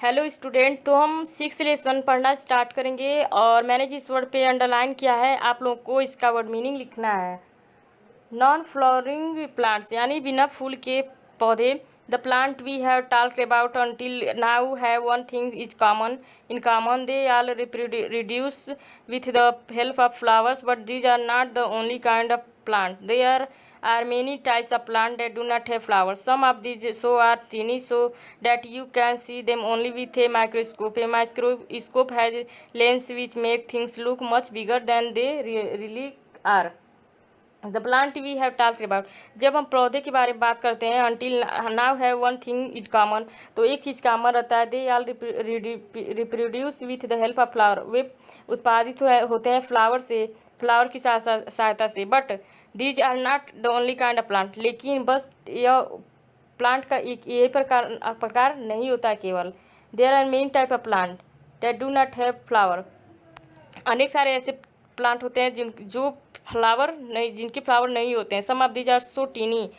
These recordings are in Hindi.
हेलो स्टूडेंट, तो हम 6 लेसन पढ़ना स्टार्ट करेंगे और मैंने जिस वर्ड पे अंडरलाइन किया है आप लोगों को इसका वर्ड मीनिंग लिखना है। नॉन फ्लावरिंग प्लांट्स यानी बिना फूल के पौधे। The plant we have talked about until now have one thing is common. In common, they all reproduce with the help of flowers, but these are not the only kind of plant. There are many types of plants that do not have flowers. Some of these so are tiny so that you can see them only with a microscope. A microscope has lens which make things look much bigger than they really are. The plant we have talked about, जब हम पौधे के बारे में बात करते हैं until now have one thing it common, तो एक चीज़ कॉमन रहता है। They all reproduce with the help of flower, वे उत्पादित होते हैं फ्लावर से, फ्लावर की सहायता से। But these are not the only kind of plant, लेकिन बस यह प्लांट का एक ये प्रकार नहीं होता है केवल। There are many type of plant that do not have flower, अनेक सारे ऐसे प्लांट होते हैं जिनके फ्लावर नहीं होते हैं। Some of these are so tiny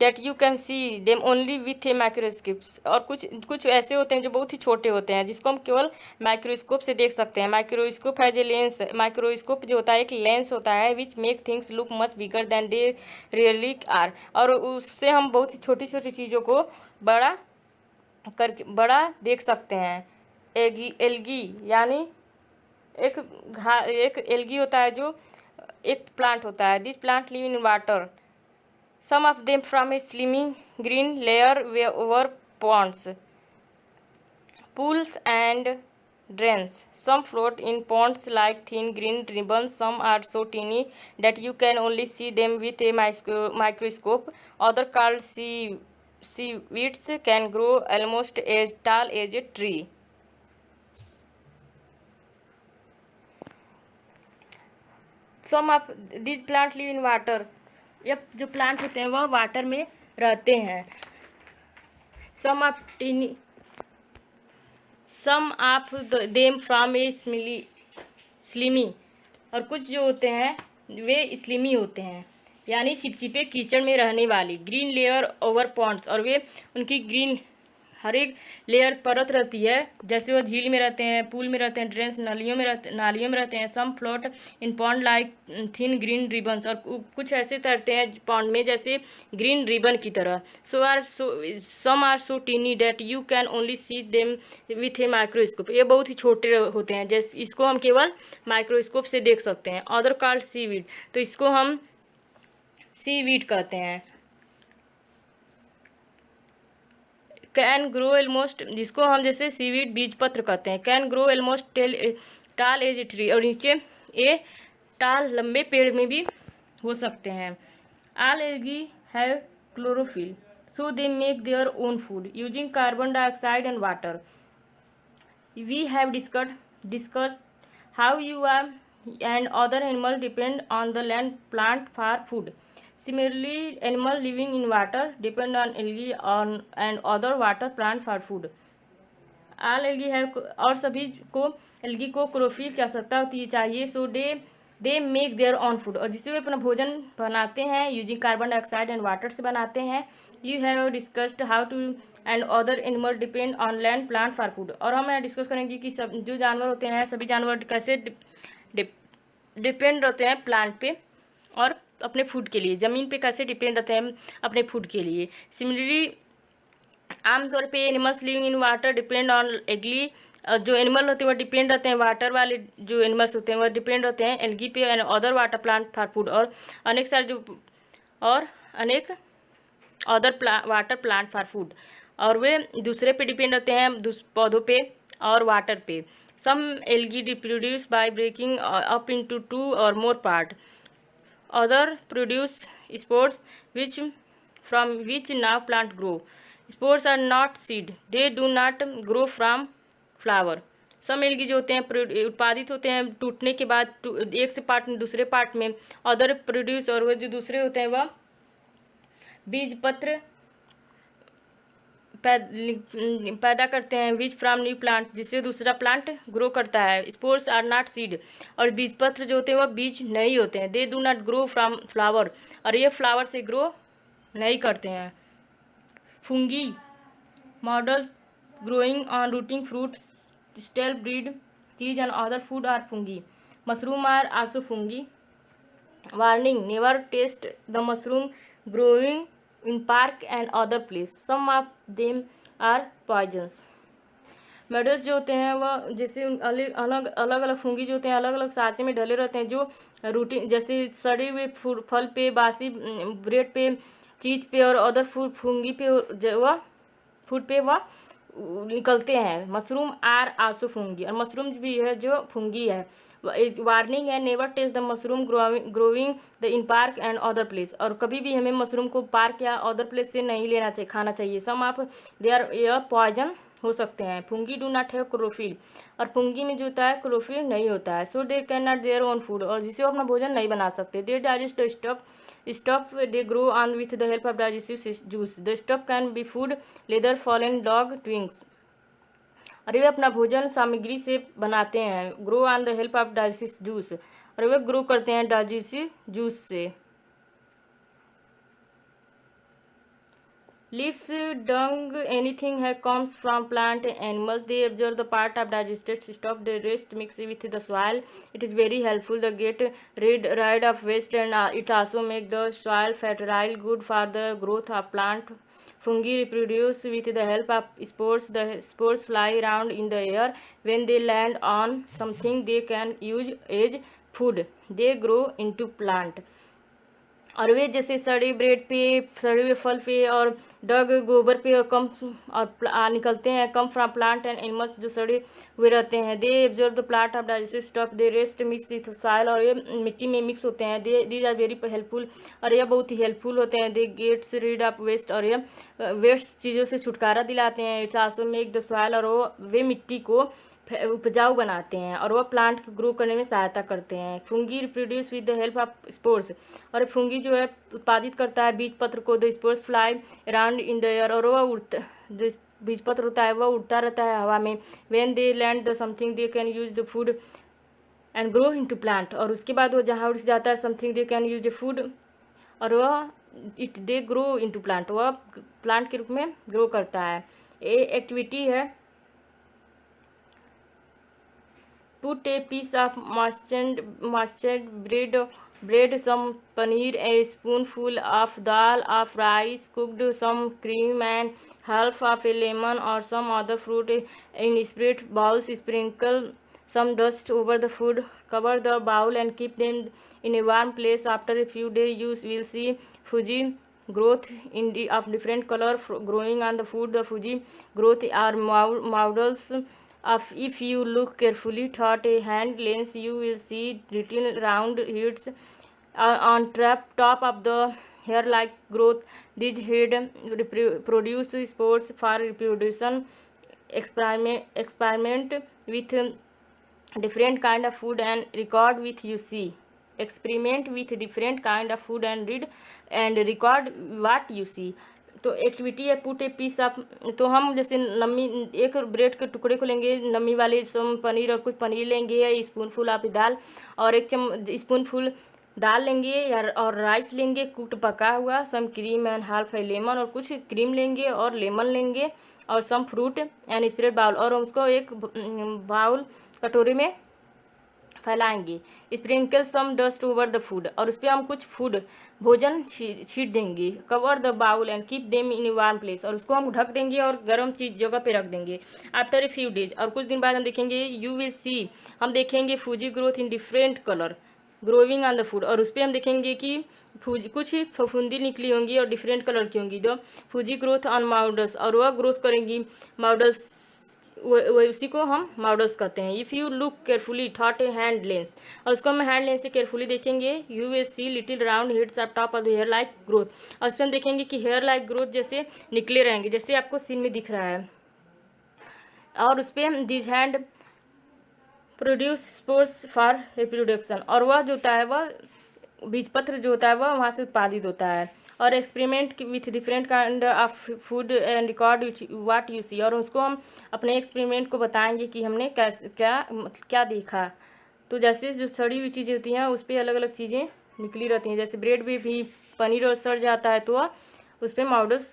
that you can see them only with a microscopes, और कुछ ऐसे होते हैं जो बहुत ही छोटे होते हैं जिसको हम केवल माइक्रोस्कोप से देख सकते हैं। Microscope has a lens, microscope जो होता है एक लेंस होता है which make things look much bigger than they really are, और उससे हम बहुत ही छोटी छोटी चीज़ों को बड़ा देख सकते हैं। एल्गी यानी एक एल्गी होता है जो एक प्लांट होता है। This plant live in water, some of them from a slimy green layer over ponds, pools and drains. Some float in ponds like thin green ribbons. Some are so tiny that you can only see them with a microscope. Other called seaweeds can grow almost as tall as a tree. Some of this plant live in water, ये जो प्लांट होते हैं वह वाटर में रहते हैं। Some of them from a slimy, और कुछ जो होते हैं वे स्लिमी होते हैं यानी चिपचिपे कीचड़ में रहने वाली। ग्रीन लेयर ओवर पॉन्ड्स, और वे उनकी ग्रीन हर एक लेयर परत रहती है, जैसे वो झील में रहते हैं, पूल में रहते हैं, ड्रेन्स नालियों में रहते हैं। Some float in pond like thin green ribbons, और कुछ ऐसे तैरते हैं पॉन्ड में जैसे ग्रीन रिबन की तरह। Some are so tiny that you can only see them with a microscope, ये बहुत ही छोटे होते हैं जैसे इसको हम केवल माइक्रोस्कोप से देख सकते हैं। अदर कॉल्ड सीवीड, तो इसको हम सीवीड कहते हैं। कैन ग्रो एलमोस्ट, जिसको हम जैसे सीवीड बीज पत्र कहते हैं। कैन ग्रो एलमोस्ट टाल एज ए ट्री, और नीचे ए टाल लंबे पेड़ में भी हो सकते हैं। All algae have chlorophyll so they make their own food using carbon dioxide and water. We have discussed how you are and other animal depend on the land plant for food. Similarly, animals living in water depend on algae and other water plant for food. All algae have, और सभी को algae को क्लोरोफिल की आवश्यकता होती है चाहिए। So they make their own food, और जिससे वे अपना भोजन बनाते हैं using carbon dioxide and water से बनाते हैं। You have discussed how to and other animal depend on land plant for food, और हम डिस्कस करेंगे कि सब जो जानवर होते हैं सभी जानवर कैसे डिपेंड रहते हैं प्लांट पे और अपने फूड के लिए, ज़मीन पे कैसे डिपेंड रहते हैं अपने फूड के लिए। सिमिलरली आमतौर पे animals living in water depend on algae, जो एनिमल होते हैं वह डिपेंड रहते हैं, वाटर वाले जो एनिमल्स होते हैं वह डिपेंड रहते हैं एल्गी पे and other water plant for food, और अनेक other water plant for food, और वे दूसरे पे डिपेंड रहते हैं पौधों पे और वाटर पे। Some algae reproduce by breaking up into 2 or more part. Other produce spores from which now plant grow. Spores are not seed. They do not grow from flower. Some algae जो होते हैं उत्पादित होते हैं टूटने के बाद एक से पार्ट में दूसरे पार्ट में। Other produce, और वो जो दूसरे होते हैं वह बीज पत्र पैदा करते हैं। बीज फ्रॉम न्यू प्लांट, जिससे दूसरा प्लांट ग्रो करता है। स्पोर्स आर नॉट सीड, और बीज पत्र जो होते हैं वह बीज नहीं होते हैं। They do not grow from flower, और ये फ्लावर से ग्रो नहीं करते हैं। Fungi model growing on rooting fruit, stale bread, cheese and other food are fungi. Mushroom are also fungi. Warning: never taste the mushroom growing in park and other place. Some of them are poisons. Medals जो होते हैं वह जैसे अलग अलग अलग फंगी जो होते हैं अलग अलग सांचे में ढले रहते हैं, जो रूटीन जैसे सड़े हुए फल पे, बासी ब्रेड पे, चीज़ पे और अदर फंगी पे वह फूड पे वह निकलते हैं. मशरूम आर आल्सो फंगी, और मशरूम भी है जो फंगी है. वार्निंग है: never taste the mushroom growing the in park and other place. और कभी भी हमें मशरूम को पार्क या अदर प्लेस से नहीं लेना चाहिए, खाना चाहिए. सम ऑफ देयर यह पॉइजन हो सकते हैं. Fungi do not have chlorophyll, और फंगी में जो होता है क्लोरोफिल नहीं होता है. So they can not their own food, और जिसे वो अपना भोजन नहीं बना सकते. They digest stuff they grow on with the help of digestive juice. The stuff can be food, leather, fallen dog, twigs. और वे अपना भोजन सामग्री से बनाते हैं. Grow on the help of digestive juice, और वे ग्रो करते हैं डाइजेस्टिव जूस से. Leaves, dung, anything that comes from plant animals, they absorb the part of digested stuff. The rest mix with the soil. It is very helpful to get rid of waste, and it also make the soil fertile, good for the growth of plant. Fungi reproduce with the help of spores. The spores fly around in the air. When they land on something they can use as food, they grow into plant. और वे जैसे सड़े ब्रेड पे, सड़े हुए फल पे और डग गोबर पे कम और निकलते हैं. Come from plant and animals, जो सड़े हुए रहते हैं. They absorb the plant of digestive stuff. They rest mix with soil, और ये मिट्टी में मिक्स होते हैं. दीज आर वेरी हेल्पफुल, और यह बहुत ही हेल्पफुल होते हैं. They gets rid of waste, और यह वेस्ट चीज़ों से छुटकारा दिलाते हैं. It's also make the soil, और वे मिट्टी को उपजाऊ बनाते हैं, और वह प्लांट को ग्रो करने में सहायता करते हैं. Fungi reproduce with the help of spores, और फंगी जो है उत्पादित करता है बीज पत्र को. The spores fly around in the air, और वह उड़ता, जो बीज पत्र होता है वह उड़ता रहता है हवा में. When they land the something they can use the food and grow into plant, और उसके बाद वो जहाँ उड़ जाता है something they can use the food, और वह it they grow into plant, वह प्लांट के रूप में ग्रो करता है. ये एक्टिविटी है. Put a piece of mashed bread, some paneer, a spoonful of dal of rice cooked, some cream and half of a lemon or some other fruit in separate bowls. Sprinkle some dust over the food. Cover the bowl and keep them in a warm place. After a few days you will see fungi growth of different color growing on the food. The fungi growth are models of, if you look carefully through a hand lens, you will see little round heads on top of the hair-like growth. These heads produce spores for reproduction. Experiment with different kind of food and record with you see. Experiment with different kind of food and record what you see. तो एक्टिविटी है पुट ए पीस ऑफ. तो हम जैसे नमी एक ब्रेड के टुकड़े को लेंगे, नमी वाले सम पनीर और कुछ पनीर लेंगे, स्पूनफुल ऑफ दाल, और एक स्पूनफुल दाल लेंगे, और राइस लेंगे कुक्ड पका हुआ, some cream and half a lemon, और कुछ क्रीम लेंगे और लेमन लेंगे, और some fruit and spread bowl, और उसको एक बाउल कटोरी में फैलाएंगे. Sprinkle some dust over the food, और उस पर हम कुछ फूड भोजन छीट देंगे. Cover the bowl and keep them in warm place, और उसको हम ढक देंगे और गर्म चीज जगह पे रख देंगे. आफ्टर ए फ्यू डेज, और कुछ दिन बाद हम देखेंगे, यू विल सी, हम देखेंगे Fuji growth in different colour growing on the food, और उस पर हम देखेंगे कि कुछ फफूंदी निकली होंगी और डिफरेंट कलर की होंगी. जो फूजी ग्रोथ ऑन माउडल्स, और वह ग्रोथ करेंगी माउडल्स, उसी को हम मॉडल्स कहते हैं. If you look carefully thought a hand lens, और उसको हम हैंड लेंस से केयरफुली देखेंगे, you will see little round heads of top of the hair like growth, और उसमें हम देखेंगे कि हेयर लाइक ग्रोथ जैसे निकले रहेंगे, जैसे आपको सीन में दिख रहा है. और उस पर this hand produce spores for reproduction, और वह जो होता है वह बीजपत्र जो होता है वह वहाँ से उत्पादित होता है. और experiment with different kind of food and record what you see, और उसको हम अपने एक्सपेरिमेंट को बताएंगे कि हमने कैसे क्या देखा. तो जैसे जो सड़ी हुई चीज़ें होती हैं उस पर अलग अलग चीज़ें निकली रहती हैं. जैसे ब्रेड में भी पनीर और सड़ जाता है तो उस पर मॉडल्स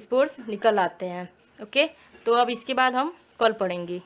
स्पोर्स निकल आते हैं. ओके. तो अब इसके बाद हम कल पढ़ेंगे।